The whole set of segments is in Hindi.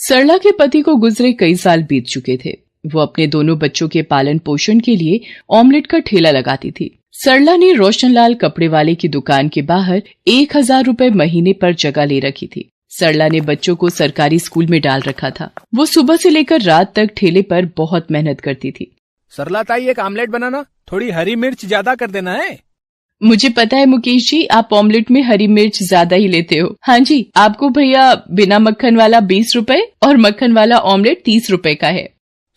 सरला के पति को गुजरे कई साल बीत चुके थे। वो अपने दोनों बच्चों के पालन पोषण के लिए ऑमलेट का ठेला लगाती थी। सरला ने रोशनलाल कपड़े वाले की दुकान के बाहर 1000 रुपए महीने पर जगह ले रखी थी। सरला ने बच्चों को सरकारी स्कूल में डाल रखा था। वो सुबह से लेकर रात तक ठेले पर बहुत मेहनत करती थी। सरला ताई, एक आमलेट बनाना, थोड़ी हरी मिर्च ज्यादा कर देना है। मुझे पता है मुकेश जी, आप ऑमलेट में हरी मिर्च ज्यादा ही लेते हो। हाँ जी, आपको भैया बिना मक्खन वाला 20 रुपए और मक्खन वाला ऑमलेट 30 रुपए का है।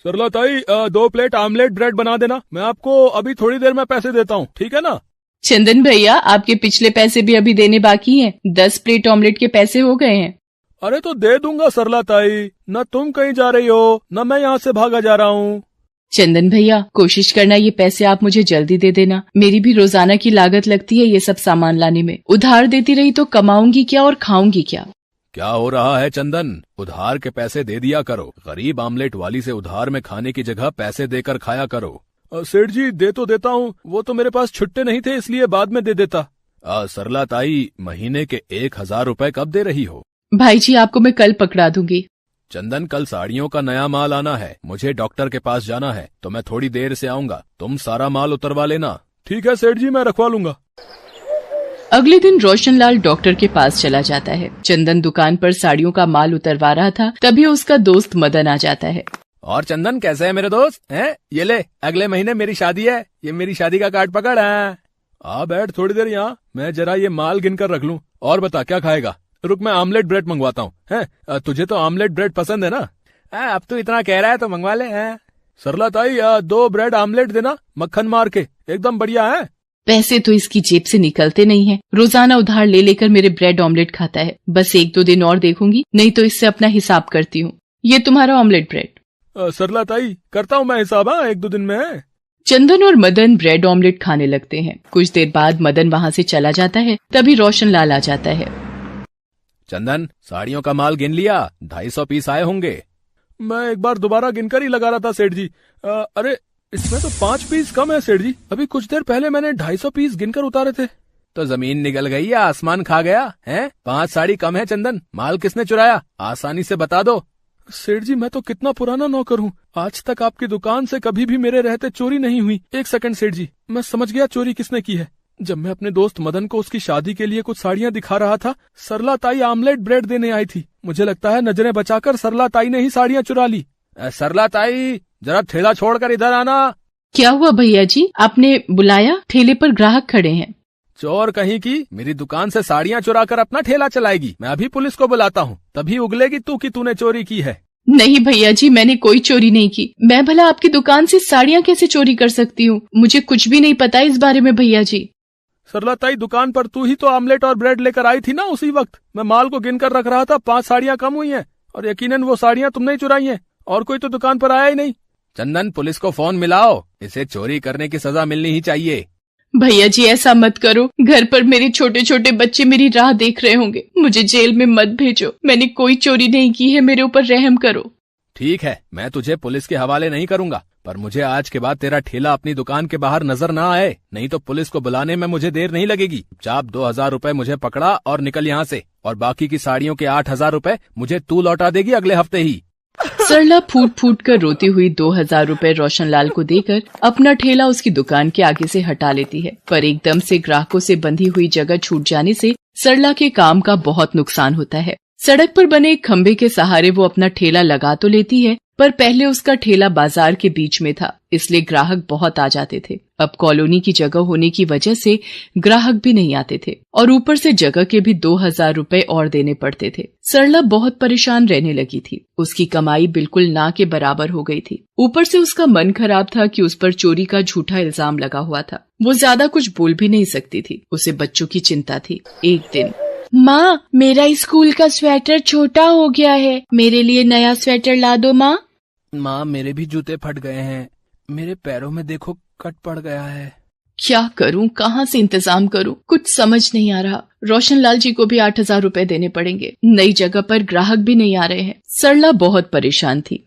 सरला ताई, 2 प्लेट आमलेट ब्रेड बना देना। मैं आपको अभी थोड़ी देर में पैसे देता हूँ, ठीक है ना? चंदन भैया, आपके पिछले पैसे भी अभी देने बाकी हैं। 10 प्लेट ऑमलेट के पैसे हो गए हैं। अरे तो दे दूंगा सरला ताई, न तुम कहीं जा रही हो न मैं यहाँ से भागा जा रहा हूँ। चंदन भैया, कोशिश करना ये पैसे आप मुझे जल्दी दे देना। मेरी भी रोजाना की लागत लगती है ये सब सामान लाने में। उधार देती रही तो कमाऊंगी क्या और खाऊंगी क्या? क्या हो रहा है चंदन? उधार के पैसे दे दिया करो। गरीब आमलेट वाली से उधार में खाने की जगह पैसे देकर खाया करो। सेठ जी, दे तो देता हूँ, वो तो मेरे पास छुट्टे नहीं थे इसलिए बाद में दे देता। सरला ताई, महीने के 1000 रुपए कब दे रही हो? भाई जी, आपको मैं कल पकड़ा दूंगी। चंदन, कल साड़ियों का नया माल आना है, मुझे डॉक्टर के पास जाना है, तो मैं थोड़ी देर से आऊंगा। तुम सारा माल उतरवा लेना। ठीक है सेठ जी, मैं रखवा लूंगा। अगले दिन रोशनलाल डॉक्टर के पास चला जाता है। चंदन दुकान पर साड़ियों का माल उतरवा रहा था, तभी उसका दोस्त मदन आ जाता है। और चंदन, कैसे है मेरे दोस्त? हैं? ये ले, अगले महीने मेरी शादी है, ये मेरी शादी का कार्ड पकड़ है। आ बैठ थोड़ी देर यहाँ, मैं जरा ये माल गिनकर रख लूं। और बता, क्या खाएगा? रुक, मैं आमलेट ब्रेड मंगवाता हूँ। हैं? तुझे तो आमलेट ब्रेड पसंद है ना? अब तू इतना कह रहा है तो मंगवा ले। सरला ताई, 2 ब्रेड आमलेट देना, मक्खन मार के, एकदम बढ़िया है। पैसे तो इसकी जेब से निकलते नहीं हैं। रोजाना उधार ले लेकर मेरे ब्रेड ऑमलेट खाता है। बस 1-2 दिन और देखूंगी, नहीं तो इससे अपना हिसाब करती हूँ। ये तुम्हारा ऑमलेट ब्रेड। सरला ताई, करता हूँ मैं हिसाब, 1-2 दिन में। चंदन और मदन ब्रेड ऑमलेट खाने लगते हैं। कुछ देर बाद मदन वहाँ से चला जाता है, तभी रोशनलाल आ जाता है। चंदन, साड़ियों का माल गिन लिया? 250 पीस आए होंगे। मैं एक बार दोबारा गिनकर ही लगा रहा था सेठ जी। अरे इसमें तो 5 पीस कम है सेठ जी। अभी कुछ देर पहले मैंने 250 पीस गिनकर उतारे थे। तो जमीन निकल गई या आसमान खा गया है? 5 साड़ी कम है चंदन। माल किसने चुराया? आसानी से बता दो। सेठ जी, मैं तो कितना पुराना नौकर हूँ, आज तक आपकी दुकान से कभी भी मेरे रहते चोरी नहीं हुई। 1 सेकंड सेठ जी, मैं समझ गया चोरी किसने की है। जब मैं अपने दोस्त मदन को उसकी शादी के लिए कुछ साड़ियाँ दिखा रहा था, सरला ताई आमलेट ब्रेड देने आई थी। मुझे लगता है नजरें बचाकर सरला ताई ने ही साड़ियाँ चुरा ली। सरला ताई, जरा ठेला छोड़कर इधर आना। क्या हुआ भैया जी, आपने बुलाया? ठेले पर ग्राहक खड़े हैं। चोर कहीं की, मेरी दुकान से साड़ियाँ चुरा कर अपना ठेला चलाएगी। मैं अभी पुलिस को बुलाता हूँ, तभी उगलेगी तू कि तूने चोरी की है। नहीं भैया जी, मैंने कोई चोरी नहीं की। मैं भला आपकी दुकान से साड़ियाँ कैसे चोरी कर सकती हूँ? मुझे कुछ भी नहीं पता इस बारे में भैया जी। सरला ताई, दुकान पर तू ही तो आमलेट और ब्रेड लेकर आई थी ना उसी वक्त। मैं माल को गिनकर रख रहा था, 5 साड़ियाँ कम हुई हैं और यकीनन वो साड़ियाँ तुमने ही चुराई हैं। और कोई तो दुकान पर आया ही नहीं। चंदन, पुलिस को फोन मिलाओ, इसे चोरी करने की सजा मिलनी ही चाहिए। भैया जी, ऐसा मत करो। घर पर मेरे छोटे छोटे बच्चे मेरी राह देख रहे होंगे। मुझे जेल में मत भेजो। मैंने कोई चोरी नहीं की है, मेरे ऊपर रहम करो। ठीक है, मैं तुझे पुलिस के हवाले नहीं करूंगा, पर मुझे आज के बाद तेरा ठेला अपनी दुकान के बाहर नजर ना आए, नहीं तो पुलिस को बुलाने में मुझे देर नहीं लगेगी। चाप 2000 रुपए मुझे पकड़ा और निकल यहाँ से, और बाकी की साड़ियों के 8000 रुपए मुझे तू लौटा देगी अगले हफ्ते ही। सरला फूट फूट कर रोती हुई 2000 रुपए रोशनलाल को देकर अपना ठेला उसकी दुकान के आगे से हटा लेती है। पर एकदम से ग्राहकों से बंधी हुई जगह छूट जाने से सरला के काम का बहुत नुकसान होता है। सड़क पर बने एक खंबे के सहारे वो अपना ठेला लगा तो लेती है, पर पहले उसका ठेला बाजार के बीच में था, इसलिए ग्राहक बहुत आ जाते थे। अब कॉलोनी की जगह होने की वजह से ग्राहक भी नहीं आते थे और ऊपर से जगह के भी 2000 रुपए और देने पड़ते थे। सरला बहुत परेशान रहने लगी थी। उसकी कमाई बिल्कुल ना के बराबर हो गई थी। ऊपर से उसका मन खराब था कि उस पर चोरी का झूठा इल्जाम लगा हुआ था। वो ज्यादा कुछ बोल भी नहीं सकती थी, उसे बच्चों की चिंता थी। एक दिन, माँ, मेरा स्कूल का स्वेटर छोटा हो गया है, मेरे लिए नया स्वेटर ला दो माँ। माँ, मेरे भी जूते फट गए हैं, मेरे पैरों में देखो कट पड़ गया है। क्या करूँ, कहाँ से इंतजाम करूँ, कुछ समझ नहीं आ रहा। रोशनलाल जी को भी 8000 रुपए देने पड़ेंगे। नई जगह पर ग्राहक भी नहीं आ रहे हैं। सरला बहुत परेशान थी।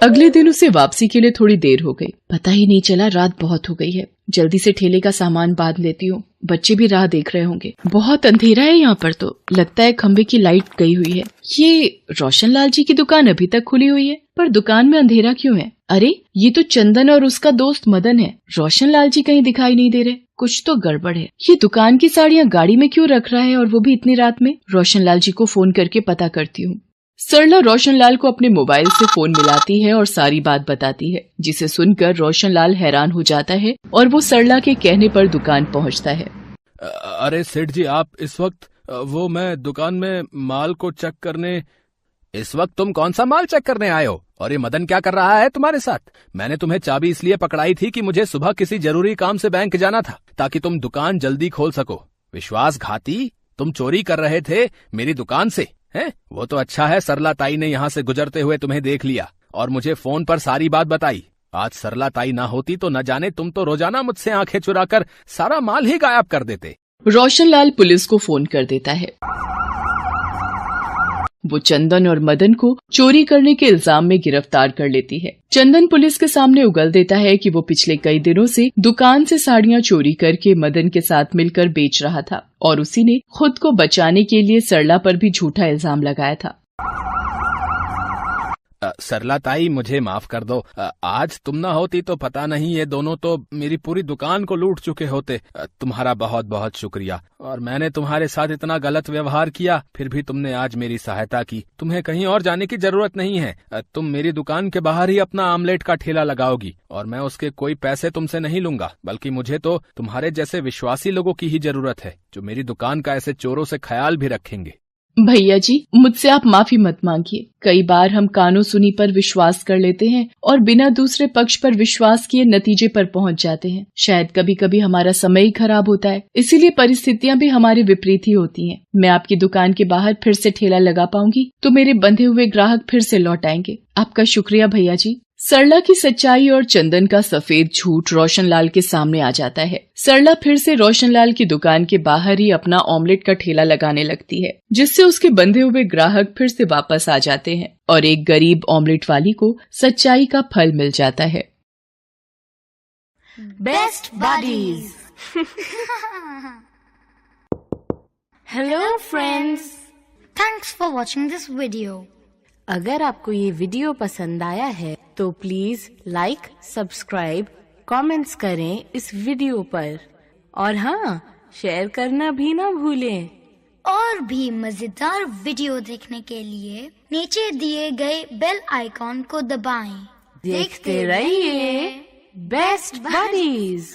अगले दिन उसे वापसी के लिए थोड़ी देर हो गई। पता ही नहीं चला रात बहुत हो गई है। जल्दी से ठेले का सामान बांध लेती हूँ। बच्चे भी राह देख रहे होंगे। बहुत अंधेरा है यहाँ पर, तो लगता है खंबे की लाइट गई हुई है। ये रोशनलाल जी की दुकान अभी तक खुली हुई है, पर दुकान में अंधेरा क्यों है? अरे ये तो चंदन और उसका दोस्त मदन है। रोशनलाल जी कहीं दिखाई नहीं दे रहे, कुछ तो गड़बड़ है। ये दुकान की साड़ियाँ गाड़ी में क्यों रख रहा है, और वो भी इतनी रात में? रोशनलाल जी को फोन करके पता करती हूँ। सरला रोशनलाल को अपने मोबाइल से फोन मिलाती है और सारी बात बताती है, जिसे सुनकर रोशनलाल हैरान हो जाता है और वो सरला के कहने पर दुकान पहुंचता है। अरे सेठ जी, आप इस वक्त वो मैं दुकान में माल को चेक करने। इस वक्त तुम कौन सा माल चेक करने आए हो? और ये मदन क्या कर रहा है तुम्हारे साथ? मैंने तुम्हें चाबी इसलिए पकड़ाई थी कि मुझे सुबह किसी जरूरी काम से बैंक जाना था, ताकि तुम दुकान जल्दी खोल सको। विश्वासघाती, तुम चोरी कर रहे थे मेरी दुकान से, हैं? वो तो अच्छा है सरला ताई ने यहाँ से गुजरते हुए तुम्हें देख लिया और मुझे फोन पर सारी बात बताई। आज सरला ताई ना होती तो न जाने तुम तो रोजाना मुझसे आंखें चुराकर सारा माल ही गायब कर देते। रोशनलाल पुलिस को फोन कर देता है। वो चंदन और मदन को चोरी करने के इल्जाम में गिरफ्तार कर लेती है। चंदन पुलिस के सामने उगल देता है कि वो पिछले कई दिनों से दुकान से साड़ियाँ चोरी करके मदन के साथ मिलकर बेच रहा था और उसी ने खुद को बचाने के लिए सरला पर भी झूठा इल्जाम लगाया था। सरला ताई, मुझे माफ कर दो। आज तुम ना होती तो पता नहीं ये दोनों तो मेरी पूरी दुकान को लूट चुके होते। तुम्हारा बहुत बहुत शुक्रिया। और मैंने तुम्हारे साथ इतना गलत व्यवहार किया, फिर भी तुमने आज मेरी सहायता की। तुम्हें कहीं और जाने की जरूरत नहीं है। तुम मेरी दुकान के बाहर ही अपना आमलेट का ठेला लगाओगी और मैं उसके कोई पैसे तुमसे नहीं लूंगा, बल्कि मुझे तो तुम्हारे जैसे विश्वासी लोगों की ही जरूरत है, जो मेरी दुकान का ऐसे चोरों से ख्याल भी रखेंगे। भैया जी, मुझसे आप माफी मत मांगिए। कई बार हम कानो सुनी पर विश्वास कर लेते हैं और बिना दूसरे पक्ष पर विश्वास किए नतीजे पर पहुंच जाते हैं। शायद कभी कभी हमारा समय ही खराब होता है, इसीलिए परिस्थितियां भी हमारे विपरीत ही होती हैं। मैं आपकी दुकान के बाहर फिर से ठेला लगा पाऊंगी तो मेरे बंधे हुए ग्राहक फिर से लौट आएंगे। आपका शुक्रिया भैया जी। सरला की सच्चाई और चंदन का सफेद झूठ रोशनलाल के सामने आ जाता है। सरला फिर से रोशनलाल की दुकान के बाहर ही अपना ऑमलेट का ठेला लगाने लगती है, जिससे उसके बंधे हुए ग्राहक फिर से वापस आ जाते हैं और एक गरीब ऑमलेट वाली को सच्चाई का फल मिल जाता है। Best buddies. Hello friends, thanks for watching this video. अगर आपको ये वीडियो पसंद आया है तो प्लीज लाइक, सब्सक्राइब, कमेंट्स करें इस वीडियो पर और हाँ, शेयर करना भी ना भूलें। और भी मजेदार वीडियो देखने के लिए नीचे दिए गए बेल आइकॉन को दबाएं। देखते रहिए बेस्ट बडीज।